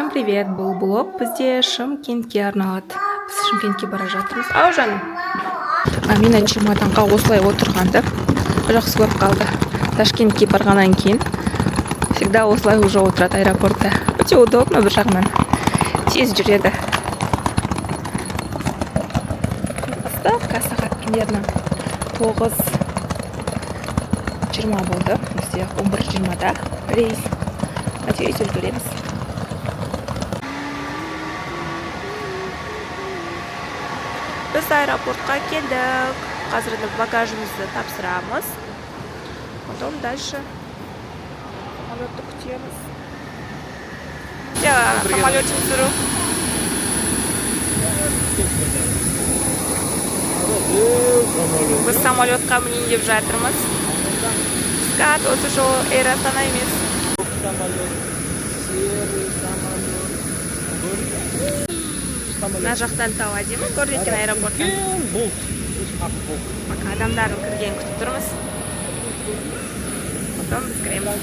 Всем привет! Бұл блог бізде Шымкентке арналады. Біз Шымкентке бара жатырмыз. Ау жаным. Амина чемоданға осылай отырғанды жақсы көріп қалды. Ташкентке барғаннан кейін всегда осылай уже отырады аэропортта. Өте удобно бір жағынан. Тез жүреді. Ставка сағат примерно 9:20 болды. Бізде 11:20-да рейс. Надеюсь, үлгереміз. Біз аэропортқа келдік. Қазір багажымызды тапсырамыз. Потом дальше самолетті күтеміз. Самолет түсіру. Біз самолетқа мінейін деп жатырмыз. Скат, осы жол Эйр Астана емес. Мына жақтан тау әдемі көрді екен аэропорттан. Адамдардың кірген күтіп тұрмыз. Потом біз кіреміз.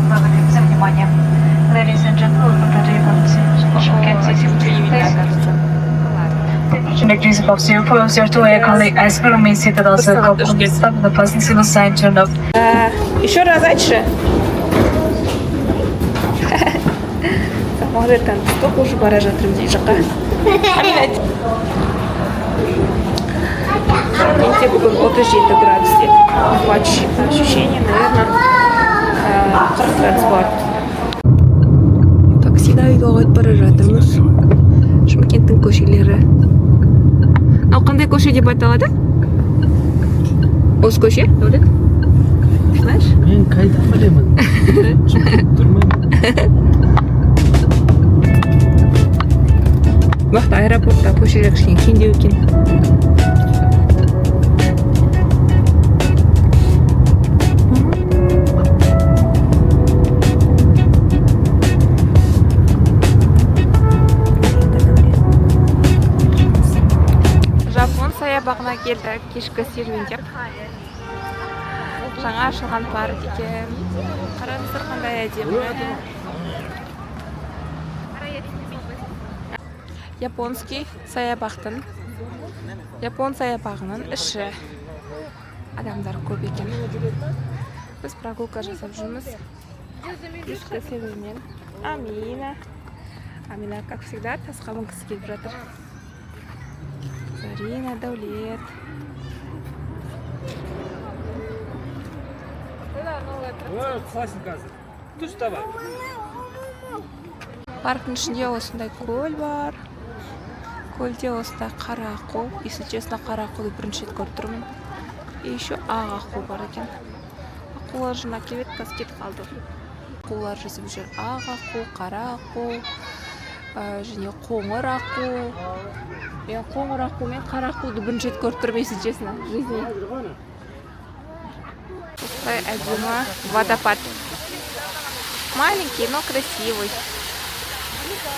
Благодарим за внимание. Ladies and gentlemen, please box your phones your to a colleague as well means seated also couple stop the person single sign turned off. Еще разочек. Самолеттан столько уже бара жатырмыз дей жаққа. Шымкентте бүгін 37 градус деді. По ощущениям, наверное, 40 градус болады. Таксида үйге қойып бара жатырмыз. Шымкенттің көшелері. Ал қандай көше деп аталады? Осы көше? Дәулет? Знаешь? Мен қайда білемін? Бақта аэропортта көшелер кішкене кеңдеу екен. Жапон саябағына келдік, кешкі серуендеп. Жаңа ашылған парк екен. Қараңыздар қандай әдемі. Японский Япон саябағының іші. Адамдар көп екен. Біз прогулка жасап жүрміз. Кешкі серуенмен. Амина, как всегда, тасқа мінгісі келіп жатыр. Зарина, Дәулет. Классный қазір. Түс табай. Парктың ішінде осындай көл бар. Көлде осындай қара аққу. Если честно, қара аққуды бірінші рет көріп тұрмын. И еще ақ аққу бар екен. Аққулар жына келіп қазір кетіп қалды. Аққулар жүзіп жүр. Ақ аққу, қара аққу, және қоңыр аққу. Мен қоңыр аққу мен қара аққуды бірінші рет көріп тұрмын, если честно, в жизни. Осындай әдемі водопад. Маленький, но красивый.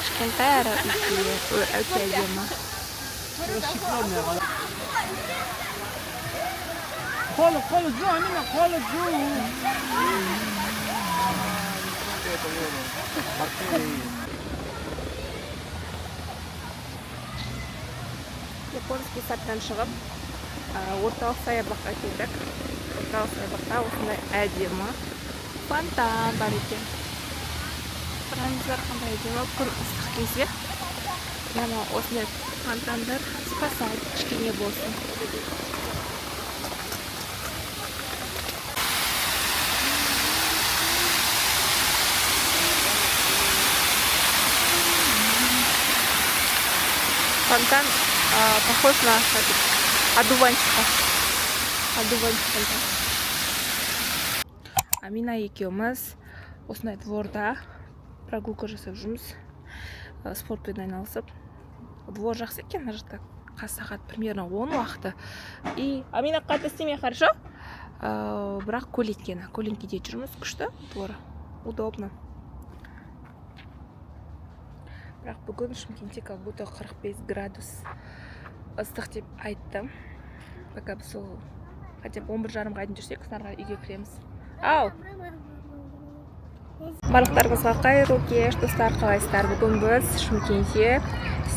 Кішкентай өте әдемі. Қолы жу, Амина, қолы жу. Японский садтан шығып, орталық саябаққа келдік. Орталық саябақта осындай әдемі фонтан бар екен. Қараңыздар қандай әдемі, күн ыстық кезде. Яна осындай фонтандар спасает, кішкене болсын. Фонтан похож на одуванчика. Амина екеуміз осындай дворда прогулка жасап жүрміз. Спортпен айналысып. Двор жақсы екен, мына жақта сағат примерно 10 уақыты. И Амина қатты істеме, хорошо? Бірақ көлеңкеде жүрміз, күшті двор. Удобно. Бірақ Бүгін Шымкентте как будто 45 градус ыстық деп айтты. Пока біз сол хотя бы 11:30-ға дейін жүрсек, снарға үйге кіреміз. Ау! Барлықтарыңызға қайырлы кеш, достар, қалайсыздар? Бүгін біз Шымкентте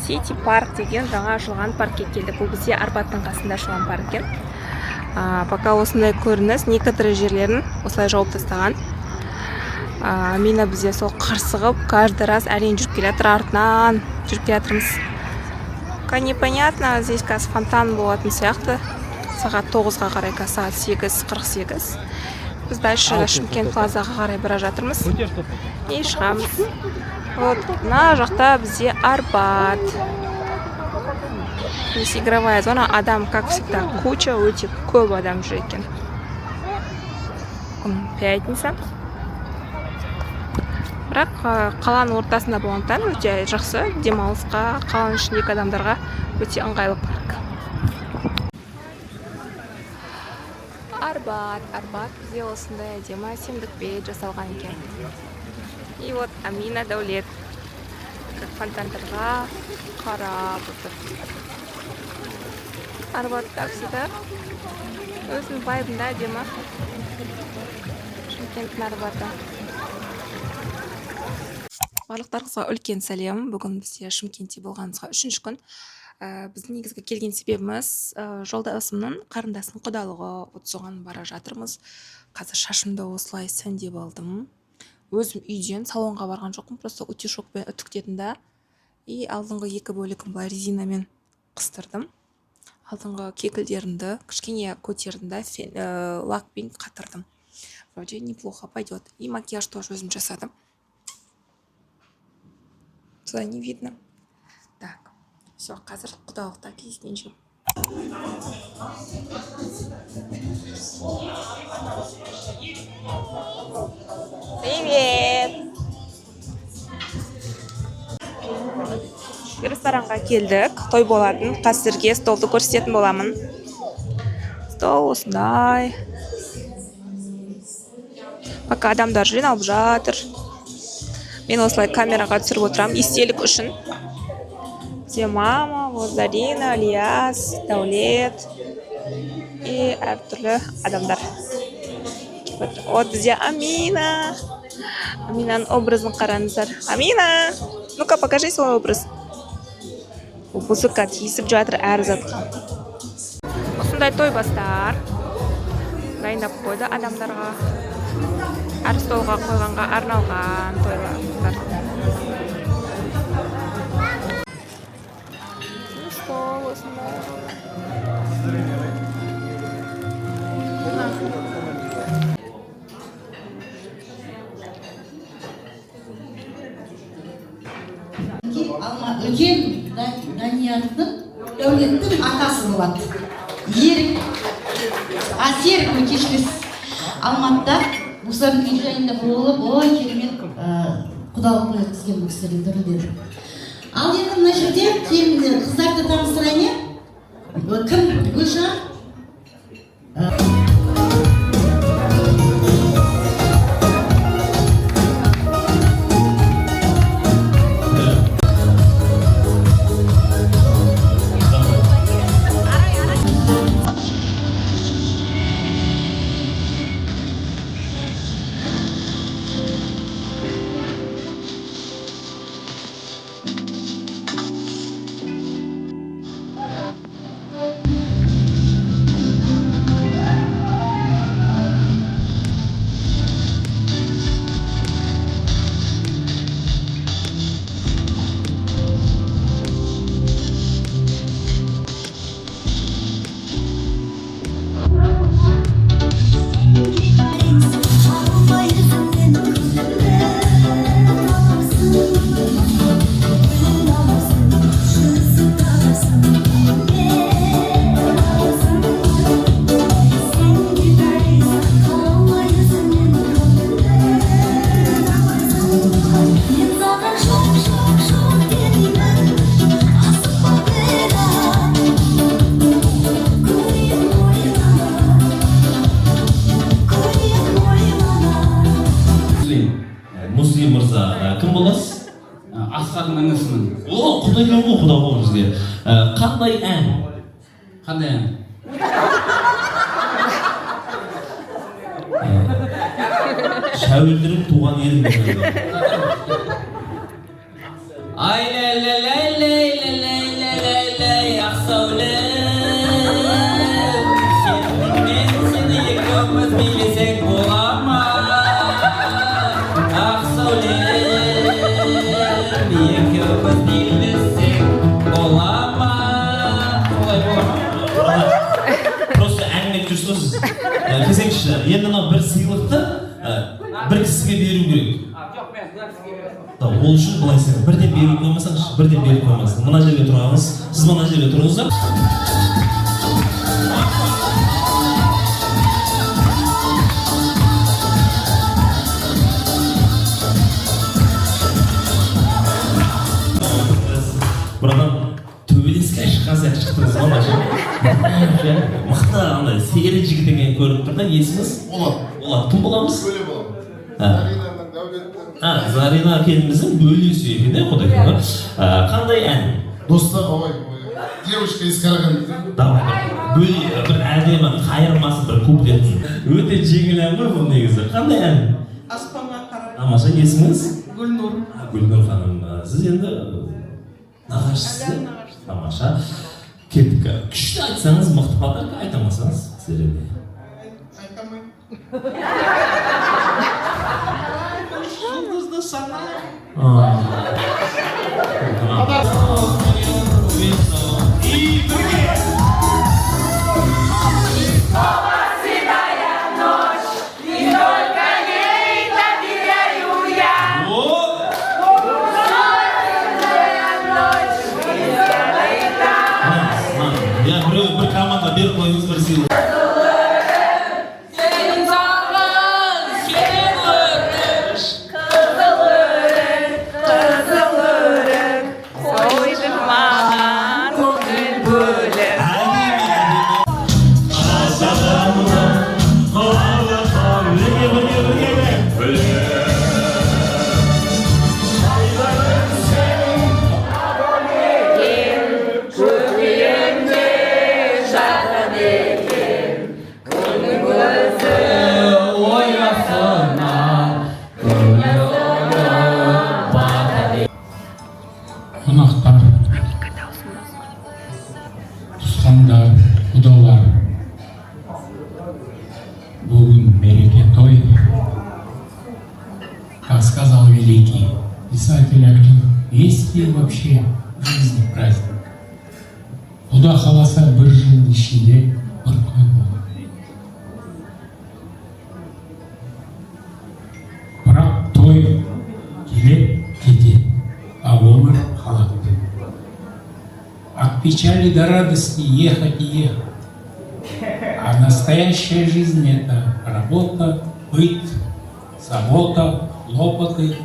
Сити парк деген жаңа ашылған паркке келдік. Бұл бізде Арбаттың қасында ашылған парк екен. Пока осындай көрініс, некоторые жерлерін осылай жауып тастаған. Мені бізде сол қырсығып, каждый раз әрең жүріп келе жатыр, артынан жүріп келе жатырмыз. Непонятно, здесь қазір фонтан болатын сияқты. Сағат 9-ға қарай, сағат 8:48. Біз дальше Шымкент плазаға қарай бара жатырмыз. И шығамыз. Вот, мына жақта бізде Арбат. Здесь игровая зона, адам, как всегда, куча, өте көп адам жүр екен. Пятница. Бірақ қаланың ортасында болғандықтан өте жақсы, демалысқа, қаланың ішіндегі адамдарға өте ыңғайлы парк. Арбат бізде осындай әдемі әсемдікпен жасалған екен. И вот Амина Даулет как фонтандарға қарап отыр. Арбат, как всегда, өзінің вайбында әдемі. Шымкенттің Арбаты. Барлықтарыңызға үлкен сәлем. Бүгін бізде Шымкентте болғанымызға 3-ші күн. Біздің негізгі келген себебіміз жолдасымның қарындасының құдалығы, соған бара жатырмыз. Қазір шашымды осылай сәндеп алдым. Өзім үйден салонға барған жоқпын, просто утюжокпен үтіктедім да. И алдыңғы 2 бөлігін былай резинамен қыстырдым. Алдыңғы кекілдерімді кішкене көтердім да, лакпен қатырдым. Вроде неплохо пойдет. И макияж тоже өзім жасадым. Туда не видно. Так, все, қазір құдалықта кездескенше. Привет! Ресторанға келдік, той болатын. Қазірге столды көрсететін боламын. Стол осындай. Пока адамдар жиналып жатыр. Мен осылай камераға түсіріп отырам, естелік үшін. Где мама, вот Зарина, Ильяс, Даулет и әртүрлі адамдар. Вот бізде Амина. Аминаның образын қараңыздар. Амина! Ну-ка, покажи свой образ. Бұзыққа тиісіп жатыр әр затқа. Осындай той бастар. Дайындап қойды адамдарға. Әр столға қойғанға арналған тойлар. Стол осындай. Үлкен Даниярдың, Дәулеттің атасы болады. Ерік, Серік кешіресіз. Алматыда Мұсаның үй жайында болып, ой керемет құдалық өткізген бұл кісілердің түрі деді. Ал енді мына жерде қыздарды таныстырайын. Кім? Гүлшан? құда екен ғой құда ғой бізге. Қандай ән? Қандай ән? Шәуілдіріп туған елім деген. Ай лай лай лай лай лай лай лай лай лай ақсаулем, сенімен сені екеуміз билесек бола ма? Ақсаулем, екеуміз билесек бола ма? Олай бола ма? Просто әңгімелеп жүрсіз. Кезеңшілер, енді мына бір сыйлықты бір кісіге беру керек. Ол үшін былай сен бірден беріп қоймасаңыз, бірден беріп қоймасың. Мына жерге тұрыңыз, сіз мына жерге тұрыңыздар. Бұрадан төбелеске шыққан сияқты шықтыңыз ба мына мықты андай сері жігіт екен көрініп тұр да, есіңіз? Олар кім боламыз? Бөле боламыз. Зарина келініміздің бөлесі екен, құда екен. Қандай ән? Достар, ой, девушка из Караганды. Давай, бөле, бір әдемі, қайырмасы бір куплетін. Өте жеңіл ән ғой бұл негізі. Қандай ән? Аспанға қарай. Тамаша, есіңіз? Гүлнұр. Гүлнұр ханым, сіз енді нағашысы? Тамаша. Кеттік, күшті айтсаңыз, мықты подарка, айтамасаңыз, Зарина. Айтамын. Жұлдызды санай. Я бір команда беріп қойыңыз бір сыйлық. Қонақтар, туысқандар, құдалар, бүгін мереке той. Рассказал великий писатель Актив, есть ли вообще в жизни праздник? Құда қаласа бір жыл ішінде бір той болады. Бірақ той келіп кетеді, а өмір қалады. От печали до радости ехать и ехать. А настоящая жизнь — это работа, быт, забота, хлопоты.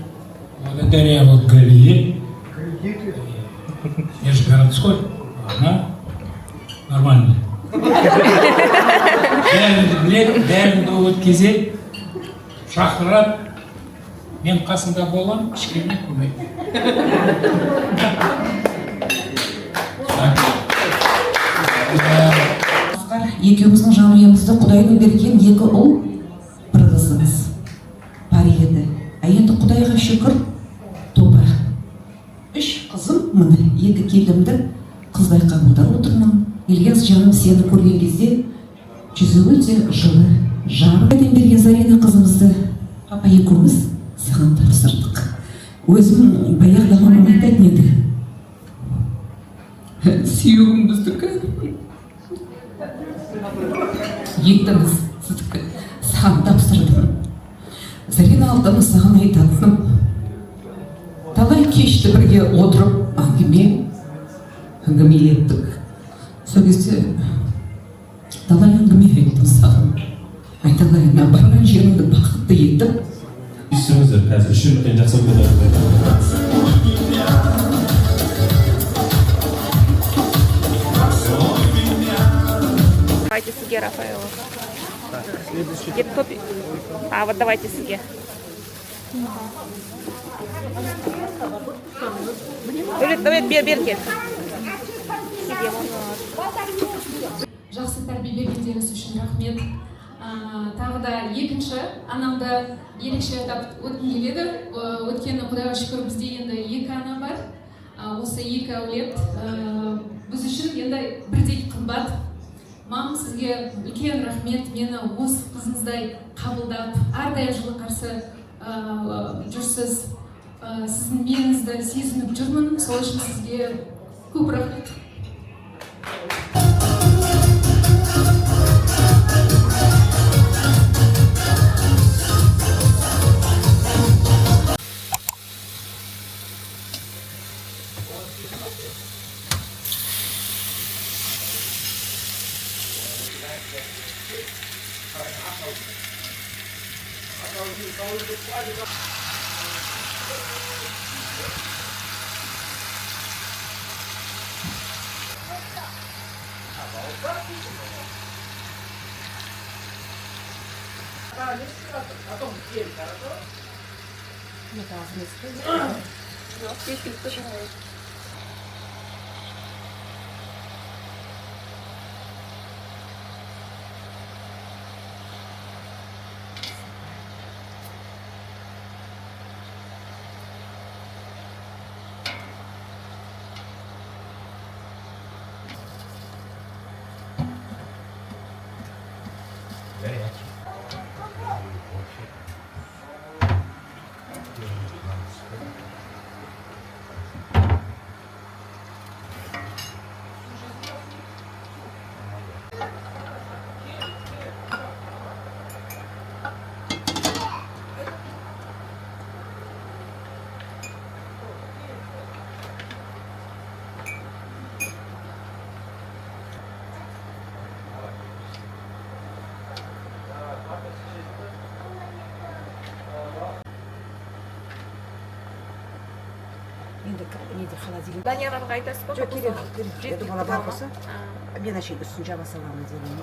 Благодаря вот Галие, я же городской, она нормальная. Бәрін өткізіп, шақырып, мен қасында болам, кішкене көмек. Екеуміздің жанұямызда Құдайдың берген екі ұл, бір қызымыз бар еді. Енді Құдайға шүкір, топырақ. 3 қызым, міне 2 келімді қыздай қабылдап отырмын. Ильяс жаным, сені көрген кезде жүзі өте жылы, жарым берген Зарина қызымызды папа екеуміз саған тапсырдық. Өзім баяғыда мамам айтатын еді. Сүйегім біздікі. Ендіміз сіздікі саған тапсырдым. Зарина алдымыз саған айтатыным. Талай кешті бірге отырып әңгіме еттік. Сол кезде талай әңгіме айттым саған. Айталайын, мен барған жерімді бақытты етіп. Үйсіңіздер, қазір 3 минуттен жақсы болады. Давайте сыге, Рафаэлов. Где-то топи. А, вот давайте сыге. бер кел. Жақсы тәрбие бергендеріңіз үшін рахмет. Тағы да екінші анамды ерекше атап өткім келеді. Өйткені Құдайға шүкір бізде енді 2 ана бар. Осы 2 әулет біз үшін енді бірдей қымбат. Мам, сізге үлкен рахмет. Мені осы қызыңыздай қабылдап, әрдайым жылы қарсы жүрсіз. Сіздің меніңізді сезініп жүрмін. Сол үшін сізге көп рахмет. Данияға айтасыз ба? Жоқ, керек. Енді бала бар болса, мен әшейін үстін жаба саламын деймін.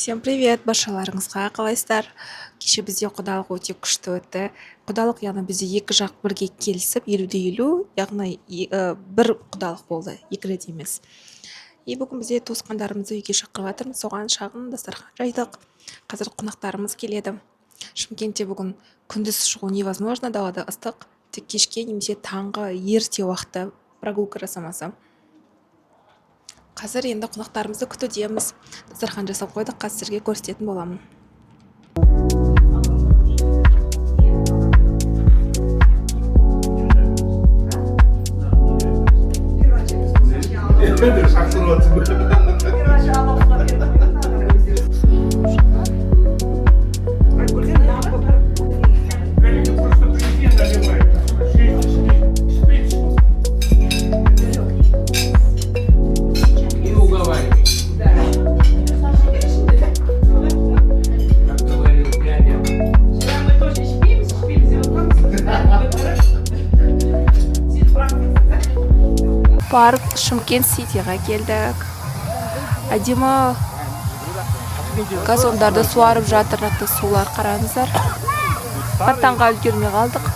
Всем привет, баршаларыңызға қалайсыздар? Кеше бізде құдалық өте күшті өтті. Құдалық яғни бізде 2 жақ бірге келісіп 50-50, яғни бір құдалық болды, 2 рет емес. Бүгін бізде туысқандарымызды үйге шақырып жатырмыз, соған шағын дастархан жайдық. Қазір қонақтарымыз келеді. Шымкентте бүгін күндіз шығу невозможно, далада ыстық, тек кешке немесе таңғы ерте уақытта прогулка жасамаса. Қазір енді қонақтарымызды күтудеміз. Дастархан жасап қойдық, қазір сіздерге көрсететін боламын. Парк Шымкент Ситиға келдік. Әдемі газондарды суарып жатыр, сулар қараңыздар. Аттанға үлгермей қалдық.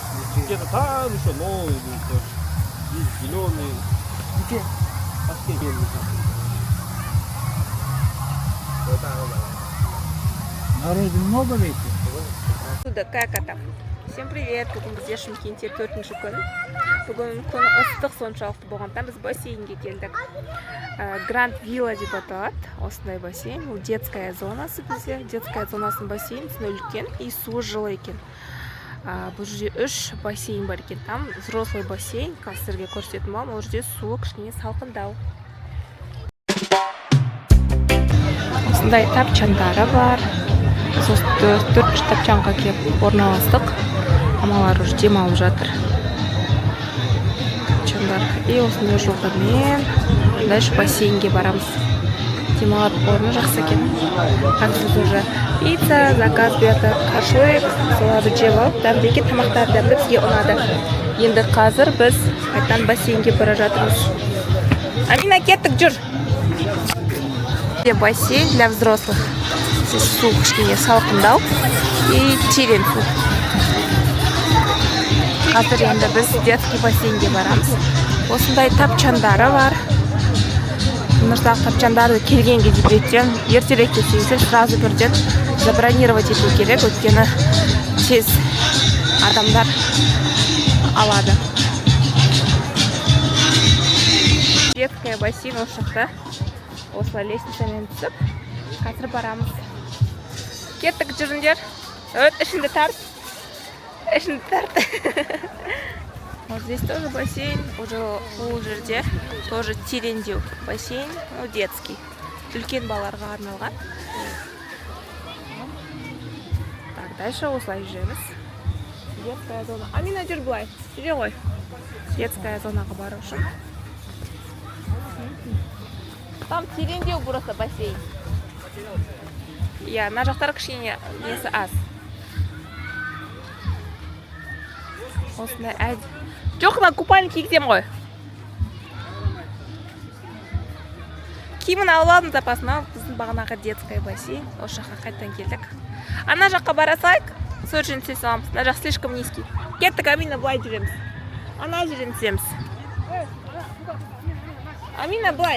Народу много ведь? Как это? Всем привет! Бүгін бізде Шымкентте 4-ші күн. Бүгін күн ыстық соншалықты болғандықтан біз бассейнге келдік. Гранд Вилла деп аталады. Осындай бассейн. Ол детская зонасы бізде. Детская зонасының бассейн үлкен и суы жылы екен. Бұл жерде 3 бассейн бар екен. Там взрослый бассейн, қазірге көрсететін боламын. Ол жерде суы кішкене салқындау. Осындай тапчандары бар. Сосын 4 тапчанға келіп орналастық. Амалар уже демалып жатыр. Тапчандар. И осындай жолдармен дальше бассейнге барамыз. демалып орны жақсы екен. Қазір біз уже пицца, заказ берді, шашлык, соларды жеп алып, дәмді екен, тамақтар дәмді, бізге ұнады. Енді қазір біз қайтадан бассейнге бара жатырмыз. Амина, кеттік, жүр. Бассейн для взрослых. Здесь су кішкене салқындау и терең су. Қазір енді біз детский бассейнге барамыз. Осындай тапчандары бар. Мындағы тапчандарды келген кезде ертерек келсеңіздер, сразу бірден забронировать ету керек, өйткені тез адамдар алады. Детская бассейн осы жақта. Осылай лестницамен түсіп, қазір барамыз. Кеттік, жүріңдер. Ішінді тарт. Ішінді тарт. Вот здесь тоже бассейн, уже бұл жерде тоже тереңдеу бассейн, детский. Үлкен балаларға арналған. Так, дальше осылай жүреміз. Детская зона. Амина, жүр былай. Жүре ғой. Детская зонаға бару үшін. Там тереңдеу просто бассейн. Я, на жақтар кішкене несі аз. Осындай әд. Жоқ, на купальник кигізем ғой. Киімін ауладым запасына, біздің бағанағы детская бассейн. Осы жаққа қайттан келдік. Ана жаққа бара салайық, сол жерін түсе саламыз. На жақ слишком низкий. Кеттік, Амина, былай жүреміз. Ана жерін түсеміз. Амина, былай.